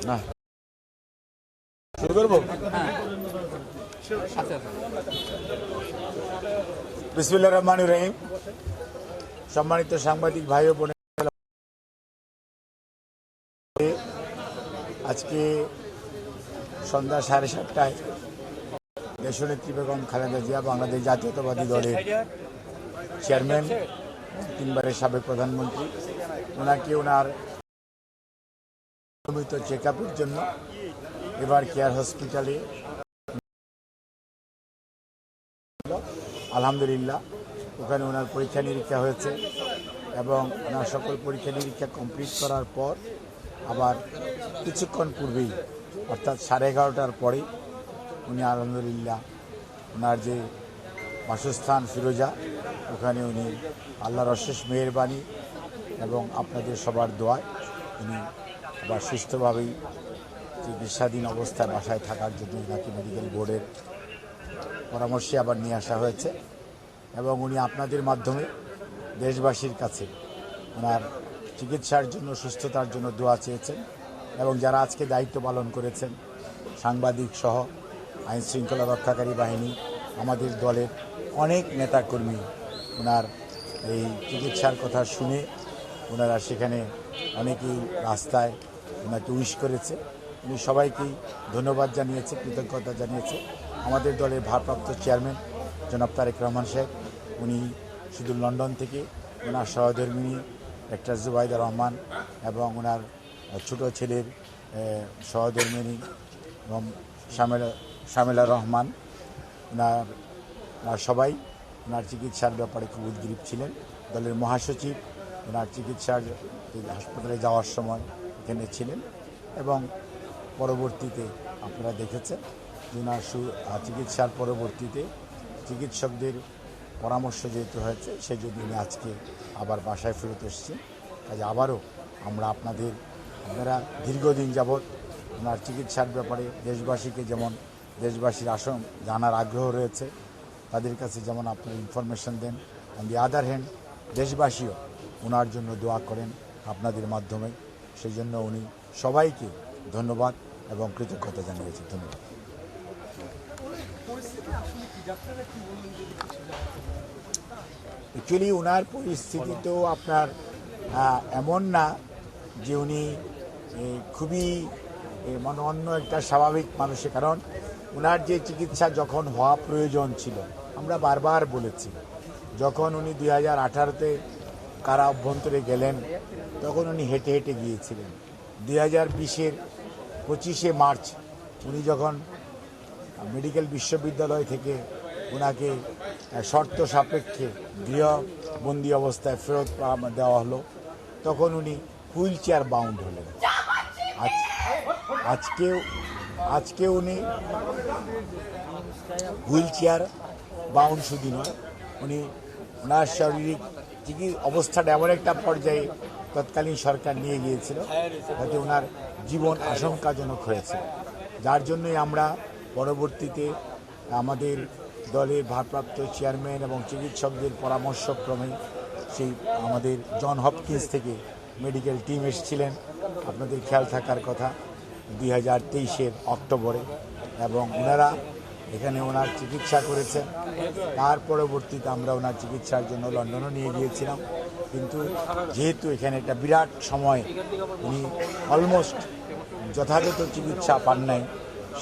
না শুরু করবো। বিসমিল্লাহির রহমানির রহিম। সম্মানিত সাংবাদিক ভাই ও বোন, আজকে সন্ধ্যা 7:30টায় দেশনেত্রী বেগম খালেদা জিয়া বাংলাদেশ জাতীয়তাবাদী দলের চেয়ারম্যান, 3বারের সাবেক প্রধানমন্ত্রী, ওনাকে ওনার নিয়মিত চেক আপের জন্য এবার কেয়ার হসপিটালে আলহামদুলিল্লাহ ওখানে ওনার পরীক্ষা নিরীক্ষা হয়েছে এবং ওনার সকল পরীক্ষা নিরীক্ষা কমপ্লিট করার পর আবার কিছুক্ষণ পূর্বেই অর্থাৎ 11:30টার পরেই উনি আলহামদুলিল্লাহ ওনার যে বাসস্থান ফিরোজা, ওখানে উনি আল্লাহর অশেষ মেহেরবানি এবং আপনাদের সবার দোয়ায় উনি আবার সুস্থভাবেই চিকিৎসাধীন অবস্থায় বাসায় থাকার জন্য ওনাকে মেডিকেল বোর্ডের পরামর্শে আবার নিয়ে আসা হয়েছে এবং উনি আপনাদের মাধ্যমে দেশবাসীর কাছে ওনার চিকিৎসার জন্য, সুস্থতার জন্য দোয়া চেয়েছেন এবং যারা আজকে দায়িত্ব পালন করেছেন, সাংবাদিক সহ আইন শৃঙ্খলা রক্ষাকারী বাহিনী, আমাদের দলের অনেক নেতাকর্মী ওনার এই চিকিৎসার কথা শুনে ওনারা সেখানে অনেকেই রাস্তায় ওনাকে উইশ করেছে। উনি সবাইকেই ধন্যবাদ জানিয়েছে, কৃতজ্ঞতা জানিয়েছে। আমাদের দলের ভারপ্রাপ্ত চেয়ারম্যান জনাব তারেক রহমান সাহেব, উনি শুধু লন্ডন থেকে ওনার সহধর্মিণী ডাক্তার জুবাইদা রহমান এবং ওনার ছোট ছেলের সহধর্মিণী এবং শামেলা রহমান, ওনার সবাই ওনার চিকিৎসার ব্যাপারে খুব উদ্গ্রীব ছিলেন। দলের মহাসচিব ওনার চিকিৎসার হাসপাতালে যাওয়ার সময় এখানে ছিলেন এবং পরবর্তীতে আপনারা দেখেছেন যে ওনার চিকিৎসার পরবর্তীতে চিকিৎসকদের পরামর্শ যেহেতু হয়েছে, সেই জন্য উনি আজকে আবার বাসায় ফেরত এসেছেন। কাজে আবারও আমরা আপনারা দীর্ঘদিন যাবৎ ওনার চিকিৎসার ব্যাপারে দেশবাসীকে যেমন দেশবাসীর জানার আগ্রহ রয়েছে, তাদের কাছে যেমন আপনারা ইনফরমেশন দেন, অন দি আদার হ্যান্ড দেশবাসীও ওনার জন্য দোয়া করেন আপনাদের মাধ্যমে। সেই জন্য উনি সবাইকে ধন্যবাদ এবং কৃতজ্ঞতা জানিয়েছেন। ধন্যবাদ। অ্যাকচুয়ালি ওনার পরিস্থিতি তো আপনার এমন না যে উনি খুবই মানে অন্য একটা স্বাভাবিক মানুষের, কারণ ওনার যে চিকিৎসা যখন হওয়া প্রয়োজন ছিল, আমরা বারবার বলেছি, যখন উনি 2018-তে কারা অভ্যন্তরে গেলেন তখন উনি হেঁটে হেঁটে গিয়েছিলেন। 2020-এর 25শে মার্চ উনি যখন মেডিকেল বিশ্ববিদ্যালয় থেকে ওনাকে শর্ত সাপেক্ষে গৃহবন্দী অবস্থায় ফেরত দেওয়া হলো, তখন উনি হুইল চেয়ার বাউন্ড হলেন। আজকে উনি হুইল চেয়ার বাউন্ড শুধু নয়, উনি ওনার শারীরিক অবস্থাটা এমন একটা পর্যায়ে তৎকালীন সরকার নিয়ে গিয়েছিল যাতে ওনার জীবন আশঙ্কাজনক হয়েছে, যার জন্যই আমরা পরবর্তীতে আমাদের দলের ভারপ্রাপ্ত চেয়ারম্যান এবং চিকিৎসকদের পরামর্শক্রমে সেই আমাদের জন হপকিন্স থেকে মেডিকেল টিম এসেছিলেন, আপনাদের খেয়াল থাকার কথা, 2023-এর অক্টোবরে, এবং ওনারা এখানে ওনার চিকিৎসা করেছেন। তার পরবর্তীতে আমরা ওনার চিকিৎসার জন্য লন্ডনও নিয়ে গিয়েছিলাম, কিন্তু যেহেতু এখানে একটা বিরাট সময় উনি অলমোস্ট যথাযথ চিকিৎসা পান নাই,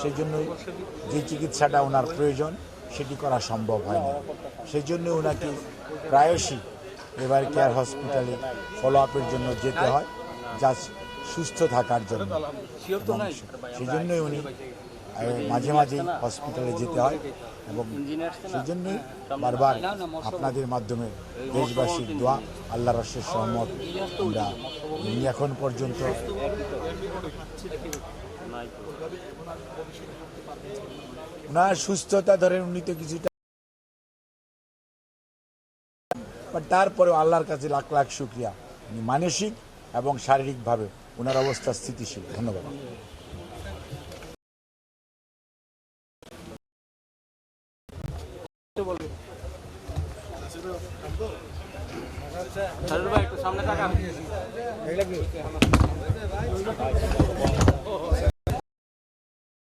সেই জন্যই যে চিকিৎসাটা ওনার প্রয়োজন সেটি করা সম্ভব হয়নি। সেই জন্য ওনাকে প্রায়শই এবার কেয়ার হসপিটালে ফলো আপের জন্য যেতে হয়, যা সুস্থ থাকার জন্য। সেই জন্যই উনি মাঝে মাঝেই হসপিটালে যেতে হয় এবং সেই জন্যই বারবার আপনাদের মাধ্যমে দেশবাসীর দোয়া, আল্লাহর অশেষ রহমত, আমরা উনি এখন পর্যন্ত ওনার সুস্থতা ধরেন, উনি তো কিছুটা, তারপরেও আল্লাহর কাছে লাখ লাখ শুকরিয়া, উনি মানসিক এবং শারীরিকভাবে ওনার অবস্থা স্থিতিশীল। ধন্যবাদ। একটু সামনে টাকা